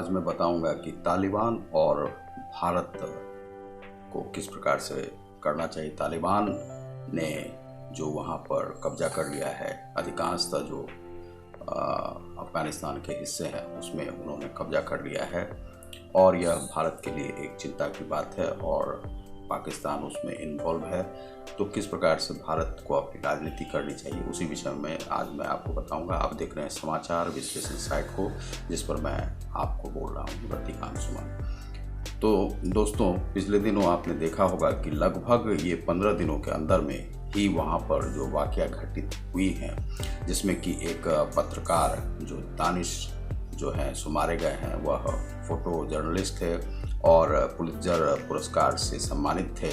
आज मैं बताऊंगा कि तालिबान और भारत को किस प्रकार से करना चाहिए। तालिबान ने जो वहाँ पर कब्जा कर लिया है, अधिकांशतः जो अफ़गानिस्तान के हिस्से हैं उसमें उन्होंने कब्जा कर लिया है और यह भारत के लिए एक चिंता की बात है और पाकिस्तान उसमें इन्वॉल्व है। तो किस प्रकार से भारत को अपनी राजनीति करनी चाहिए, उसी विषय में आज मैं आपको बताऊंगा। आप देख रहे हैं समाचार विश्लेषण साइट को, जिस पर मैं आपको बोल रहा हूँ रतिकांत सुमन। तो दोस्तों, पिछले दिनों आपने देखा होगा कि लगभग ये 15 दिनों के अंदर में ही वहाँ पर जो वाक़या घटित हुई हैं, जिसमें कि एक पत्रकार जो दानिश जो हैं सो मारे गए हैं। वह फोटो जर्नलिस्ट थे और पुलित्जर पुरस्कार से सम्मानित थे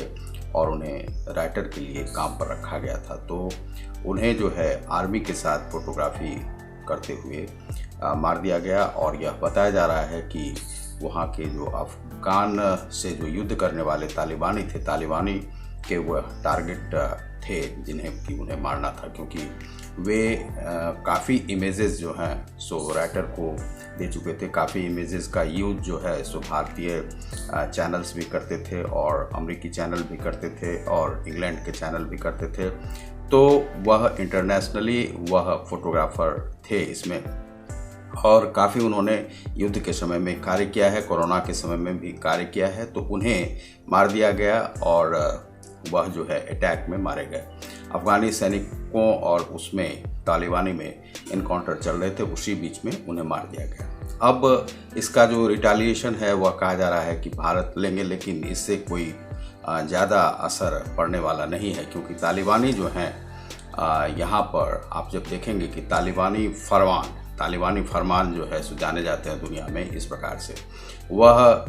और उन्हें राइटर के लिए काम पर रखा गया था। तो उन्हें जो है आर्मी के साथ फोटोग्राफी करते हुए मार दिया गया और यह बताया जा रहा है कि वहाँ के जो अफ़गान से जो युद्ध करने वाले तालिबानी के वह टारगेट थे जिन्हें कि उन्हें मारना था, क्योंकि वे काफ़ी इमेजेस जो हैं सो राइटर को दे चुके थे। काफ़ी इमेजेस का यूज़ जो है सो भारतीय चैनल्स भी करते थे और अमेरिकी चैनल भी करते थे और इंग्लैंड के चैनल भी करते थे। तो वह इंटरनेशनली वह फोटोग्राफ़र थे इसमें और काफ़ी उन्होंने युद्ध के समय में कार्य किया है, कोरोना के समय में भी कार्य किया है। तो उन्हें मार दिया गया और वह जो है अटैक में मारे गए। अफ़गानी सैनिकों और उसमें तालिबानी में इनकाउंटर चल रहे थे, उसी बीच में उन्हें मार दिया गया। अब इसका जो रिटेलिएशन है वह कहा जा रहा है कि भारत लेंगे, लेकिन इससे कोई ज़्यादा असर पड़ने वाला नहीं है, क्योंकि तालिबानी जो हैं यहाँ पर आप जब देखेंगे कि तालिबानी फरमान जो है सो जाने जाते हैं दुनिया में इस प्रकार से। वह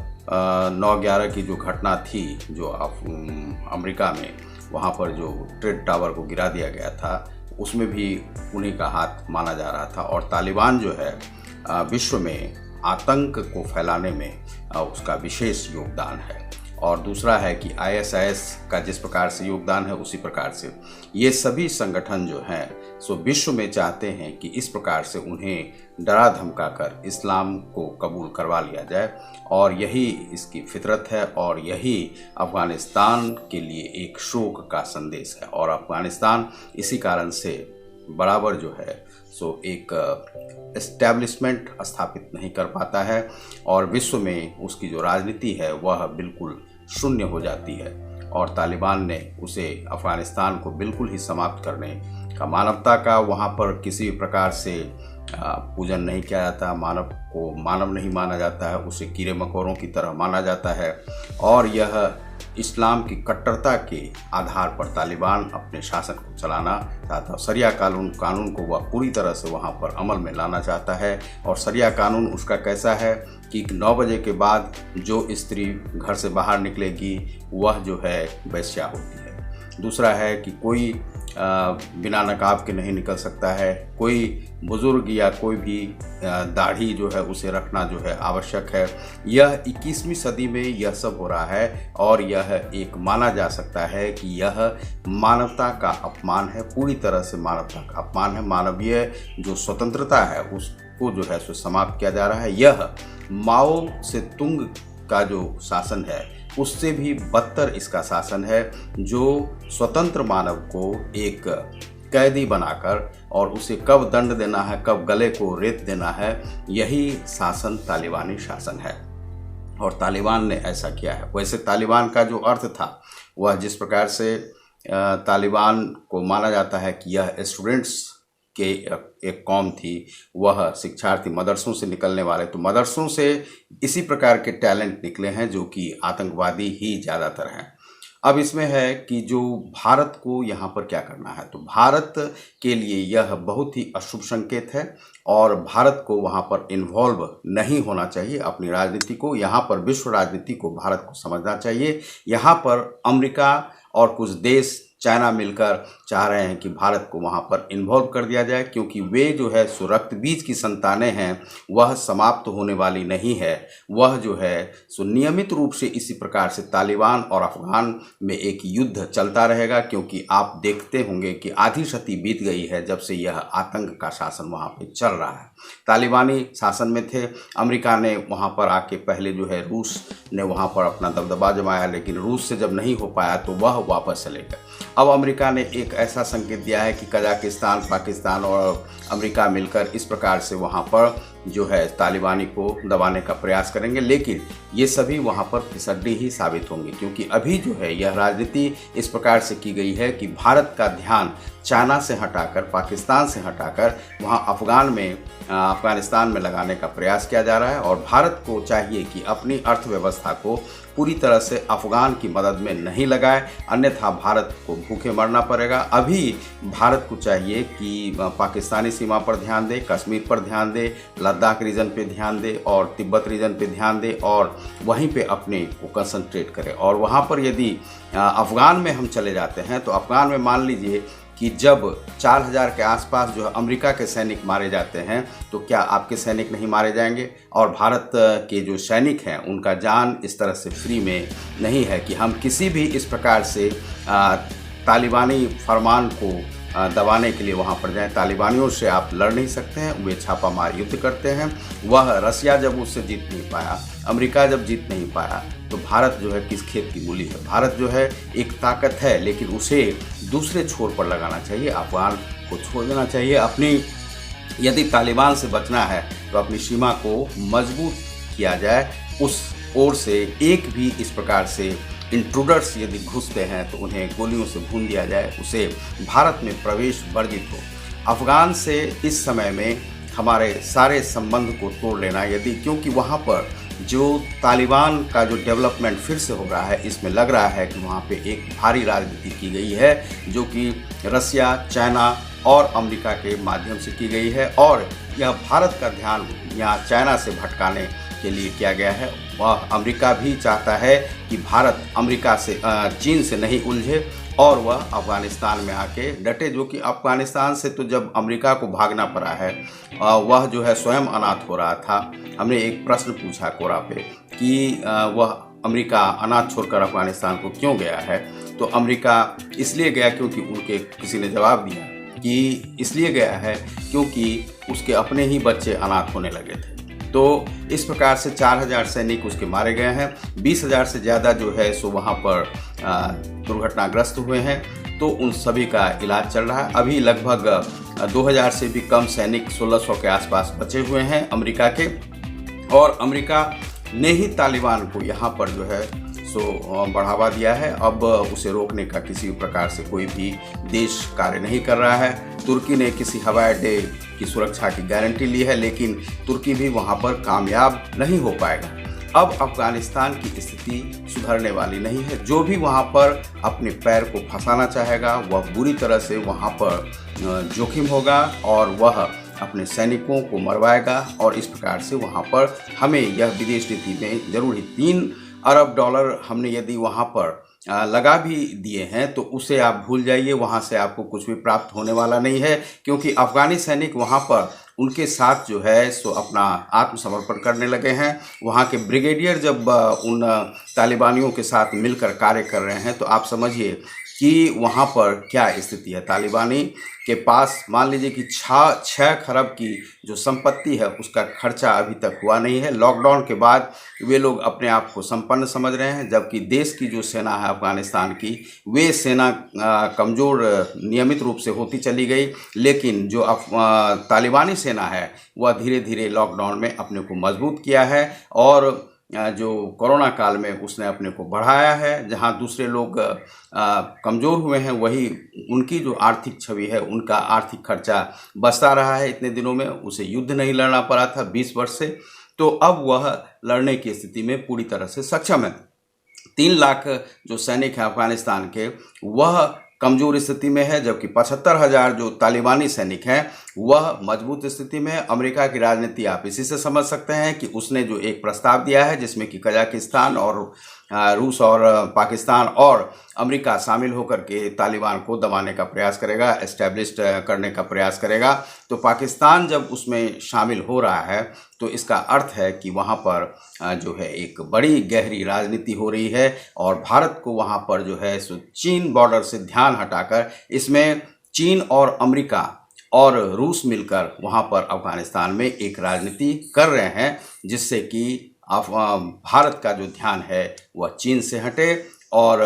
9/11 की जो घटना थी, जो अमेरिका में वहाँ पर जो ट्रेड टावर को गिरा दिया गया था, उसमें भी उन्हीं का हाथ माना जा रहा था। और तालिबान जो है विश्व में आतंक को फैलाने में उसका विशेष योगदान है। और दूसरा है कि ISIS का जिस प्रकार से योगदान है, उसी प्रकार से ये सभी संगठन जो हैं सो विश्व में चाहते हैं कि इस प्रकार से उन्हें डरा धमका कर इस्लाम को कबूल करवा लिया जाए। और यही इसकी फितरत है और यही अफ़गानिस्तान के लिए एक शोक का संदेश है। और अफ़गानिस्तान इसी कारण से बराबर जो है सो एक एस्टैब्लिशमेंट स्थापित नहीं कर पाता है और विश्व में उसकी जो राजनीति है वह बिल्कुल शून्य हो जाती है। और तालिबान ने उसे अफ़गानिस्तान को बिल्कुल ही समाप्त करने का, मानवता का वहाँ पर किसी प्रकार से पूजन नहीं किया जाता, मानव को मानव नहीं माना जाता है, उसे कीड़े मकोड़ों की तरह माना जाता है। और यह इस्लाम की कट्टरता के आधार पर तालिबान अपने शासन को चलाना चाहता है। शरिया कानून को वह पूरी तरह से वहाँ पर अमल में लाना चाहता है। और शरिया कानून उसका कैसा है कि 9 बजे के बाद जो स्त्री घर से बाहर निकलेगी वह जो है वेश्या होती है। दूसरा है कि कोई बिना नकाब के नहीं निकल सकता है, कोई बुज़ुर्ग या कोई भी दाढ़ी जो है उसे रखना जो है आवश्यक है। यह 21वीं सदी में यह सब हो रहा है और यह एक माना जा सकता है कि यह मानवता का अपमान है, पूरी तरह से मानवता का अपमान है। मानवीय जो स्वतंत्रता है उसको जो है सो समाप्त किया जा रहा है। यह माओ से तुंग का जो शासन है उससे भी बदतर इसका शासन है, जो स्वतंत्र मानव को एक कैदी बनाकर और उसे कब दंड देना है, कब गले को रेत देना है, यही शासन तालिबानी शासन है। और तालिबान ने ऐसा किया है। वैसे तालिबान का जो अर्थ था वह जिस प्रकार से तालिबान को माना जाता है कि यह स्टूडेंट्स के एक कौम थी, वह शिक्षार्थी मदरसों से निकलने वाले, तो मदरसों से इसी प्रकार के टैलेंट निकले हैं जो कि आतंकवादी ही ज़्यादातर हैं। अब इसमें है कि जो भारत को यहाँ पर क्या करना है, तो भारत के लिए यह बहुत ही अशुभ संकेत है और भारत को वहाँ पर इन्वॉल्व नहीं होना चाहिए। अपनी राजनीति को, यहाँ पर विश्व राजनीति को भारत को समझना चाहिए। यहाँ पर अमेरिका और कुछ देश चाइना मिलकर चाह रहे हैं कि भारत को वहाँ पर इन्वॉल्व कर दिया जाए, क्योंकि वे जो है सो रक्त बीज की संतानें हैं, वह समाप्त होने वाली नहीं है। वह जो है सो नियमित रूप से इसी प्रकार से तालिबान और अफगान में एक युद्ध चलता रहेगा, क्योंकि आप देखते होंगे कि आधी सदी बीत गई है जब से यह आतंक का शासन वहाँ पे चल रहा है। तालिबानी शासन में थे, अमेरिका ने वहाँ पर आके पहले जो है रूस ने वहाँ पर अपना दबदबा जमाया, लेकिन रूस से जब नहीं हो पाया तो वह वापस चले गए। अब अमेरिका ने एक ऐसा संकेत दिया है कि कजाकिस्तान, पाकिस्तान और अमेरिका मिलकर इस प्रकार से वहाँ पर जो है तालिबानी को दबाने का प्रयास करेंगे, लेकिन ये सभी वहाँ पर फिसड्डी ही साबित होंगे, क्योंकि अभी जो है यह राजनीति इस प्रकार से की गई है कि भारत का ध्यान चाइना से हटाकर, पाकिस्तान से हटाकर वहाँ अफगानिस्तान में लगाने का प्रयास किया जा रहा है। और भारत को चाहिए कि अपनी अर्थव्यवस्था को पूरी तरह से अफगान की मदद में नहीं लगाए, अन्यथा भारत को भूखे मरना पड़ेगा। अभी भारत को चाहिए कि पाकिस्तानी सीमा पर ध्यान दे, कश्मीर पर ध्यान दे, लद्दाख रीजन पे ध्यान दे और तिब्बत रीजन पे ध्यान दे और वहीं पे अपने को कंसंट्रेट करे। और वहाँ पर यदि अफगान में हम चले जाते हैं तो अफगान में मान लीजिए कि जब 4000 के आसपास जो अमेरिका के सैनिक मारे जाते हैं, तो क्या आपके सैनिक नहीं मारे जाएंगे? और भारत के जो सैनिक हैं उनका जान इस तरह से फ्री में नहीं है कि हम किसी भी इस प्रकार से तालिबानी फरमान को दबाने के लिए वहाँ पर जाएं। तालिबानियों से आप लड़ नहीं सकते हैं, वे छापामार युद्ध करते हैं। वह रसिया जब उससे जीत नहीं पाया, अमेरिका जब जीत नहीं पाया, तो भारत जो है किस खेत की मूली है। भारत जो है एक ताकत है, लेकिन उसे दूसरे छोर पर लगाना चाहिए, अफगान को छोड़ देना चाहिए। अपनी यदि तालिबान से बचना है तो अपनी सीमा को मजबूत किया जाए, उस ओर से एक भी इस प्रकार से इंट्रूडर्स यदि घुसते हैं तो उन्हें गोलियों से भून दिया जाए, उसे भारत में प्रवेश वर्जित हो। अफगान से इस समय में हमारे सारे संबंध को तोड़ लेना, यदि क्योंकि वहाँ पर जो तालिबान का जो डेवलपमेंट फिर से हो रहा है, इसमें लग रहा है कि वहाँ पे एक भारी राजनीति की गई है, जो कि रसिया, चाइना और अमेरिका के माध्यम से की गई है। और यह भारत का ध्यान यहाँ चाइना से भटकाने के लिए किया गया है। वह अमेरिका भी चाहता है कि भारत अमेरिका से, चीन से नहीं उलझे और वह अफ़गानिस्तान में आके डटे, जो कि अफ़गानिस्तान से तो जब अमेरिका को भागना पड़ा है, वह जो है स्वयं अनाथ हो रहा था। हमने एक प्रश्न पूछा कोरा पे कि वह अमेरिका अनाथ छोड़कर अफ़गानिस्तान को क्यों गया है, तो अमेरिका इसलिए गया क्योंकि उनके किसी ने जवाब दिया कि इसलिए गया है क्योंकि उसके अपने ही बच्चे अनाथ होने लगे थे। तो इस प्रकार से 4000 सैनिक उसके मारे गए हैं, 20,000 से ज़्यादा जो है सो वहाँ पर दुर्घटनाग्रस्त हुए हैं। तो उन सभी का इलाज चल रहा है। अभी लगभग 2000 से भी कम सैनिक 1600 के आसपास बचे हुए हैं अमेरिका के, और अमेरिका ने ही तालिबान को यहाँ पर जो है सो बढ़ावा दिया है। अब उसे रोकने का किसी प्रकार से कोई भी देश कार्य नहीं कर रहा है। तुर्की ने किसी हवाई अड्डे की सुरक्षा की गारंटी ली है, लेकिन तुर्की भी वहाँ पर कामयाब नहीं हो पाएगा। अब अफ़गानिस्तान की स्थिति सुधरने वाली नहीं है। जो भी वहाँ पर अपने पैर को फंसाना चाहेगा, वह बुरी तरह से वहाँ पर जोखिम होगा और वह अपने सैनिकों को मरवाएगा। और इस प्रकार से वहाँ पर हमें यह विदेश नीति में जरूर ही $3 अरब हमने यदि वहाँ पर लगा भी दिए हैं तो उसे आप भूल जाइए, वहाँ से आपको कुछ भी प्राप्त होने वाला नहीं है, क्योंकि अफ़गानी सैनिक वहाँ पर उनके साथ जो है सो अपना आत्मसमर्पण करने लगे हैं। वहाँ के ब्रिगेडियर जब उन तालिबानियों के साथ मिलकर कार्य कर रहे हैं, तो आप समझिए कि वहाँ पर क्या स्थिति है। तालिबानी के पास मान लीजिए कि 6 खरब की जो संपत्ति है उसका खर्चा अभी तक हुआ नहीं है। लॉकडाउन के बाद वे लोग अपने आप को संपन्न समझ रहे हैं, जबकि देश की जो सेना है अफ़गानिस्तान की, वे सेना कमज़ोर नियमित रूप से होती चली गई। लेकिन जो तालिबानी सेना है वह धीरे धीरे लॉकडाउन में अपने को मजबूत किया है और जो कोरोना काल में उसने अपने को बढ़ाया है। जहां दूसरे लोग कमज़ोर हुए हैं, वही उनकी जो आर्थिक छवि है, उनका आर्थिक खर्चा बचता रहा है। इतने दिनों में उसे युद्ध नहीं लड़ना पड़ा था 20 वर्ष से, तो अब वह लड़ने की स्थिति में पूरी तरह से सक्षम है। 3 लाख जो सैनिक हैं अफ़गानिस्तान के, वह कमज़ोर स्थिति में है, जबकि 75,000 जो तालिबानी सैनिक हैं वह मजबूत स्थिति में। अमेरिका की राजनीति आप इसी से समझ सकते हैं कि उसने जो एक प्रस्ताव दिया है जिसमें कि कजाकिस्तान और रूस और पाकिस्तान और अमेरिका शामिल होकर के तालिबान को दबाने का प्रयास करेगा, एस्टेब्लिश करने का प्रयास करेगा। तो पाकिस्तान जब उसमें शामिल हो रहा है तो इसका अर्थ है कि वहाँ पर जो है एक बड़ी गहरी राजनीति हो रही है और भारत को वहाँ पर जो है सो चीन बॉर्डर से ध्यान हटाकर इसमें चीन और अमेरिका और रूस मिलकर वहाँ पर अफगानिस्तान में एक राजनीति कर रहे हैं, जिससे कि भारत का जो ध्यान है वह चीन से हटे और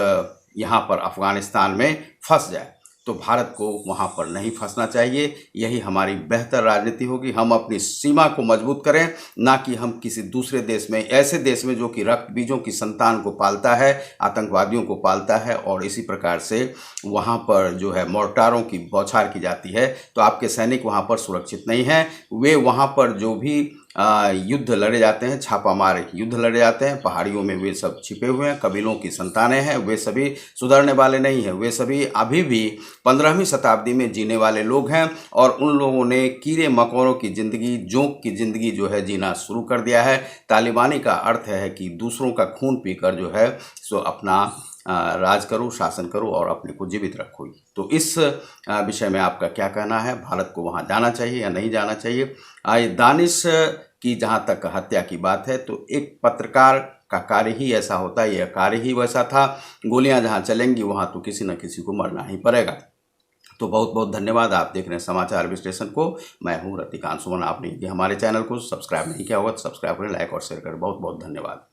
यहाँ पर अफगानिस्तान में फंस जाए। तो भारत को वहाँ पर नहीं फंसना चाहिए। यही हमारी बेहतर राजनीति होगी। हम अपनी सीमा को मजबूत करें, ना कि हम किसी दूसरे देश में, ऐसे देश में जो कि रक्त बीजों की संतान को पालता है, आतंकवादियों को पालता है और इसी प्रकार से वहाँ पर जो है मोर्टारों की बौछार की जाती है। तो आपके सैनिक वहाँ पर सुरक्षित नहीं हैं। वे वहाँ पर जो भी युद्ध लड़े जाते हैं, छापामार युद्ध लड़े जाते हैं, पहाड़ियों में वे सब छिपे हुए हैं, कबीलों की संतानें हैं, वे सभी सुधरने वाले नहीं हैं। वे सभी अभी भी 15वीं शताब्दी में जीने वाले लोग हैं और उन लोगों ने कीड़े मकोड़ों की ज़िंदगी, जोंक की ज़िंदगी जो है जीना शुरू कर दिया है। तालिबानी का अर्थ है कि दूसरों का खून पीकर जो है सो अपना राज करो, शासन करो और अपने को जीवित रखो। तो इस विषय में आपका क्या कहना है? भारत को वहाँ जाना चाहिए या नहीं जाना चाहिए? दानिश की जहाँ तक हत्या की बात है तो एक पत्रकार का कार्य ही ऐसा होता है, यह कार्य ही वैसा था। गोलियां जहाँ चलेंगी वहाँ तो किसी न किसी को मरना ही पड़ेगा। तो बहुत बहुत धन्यवाद। आप देख रहे हैं समाचार विश्लेषण को। मैं हूँ रतिकांत सुमन। आपने यदि हमारे चैनल को सब्सक्राइब नहीं किया होगा तो सब्सक्राइब करें, लाइक और शेयर करें। बहुत बहुत धन्यवाद।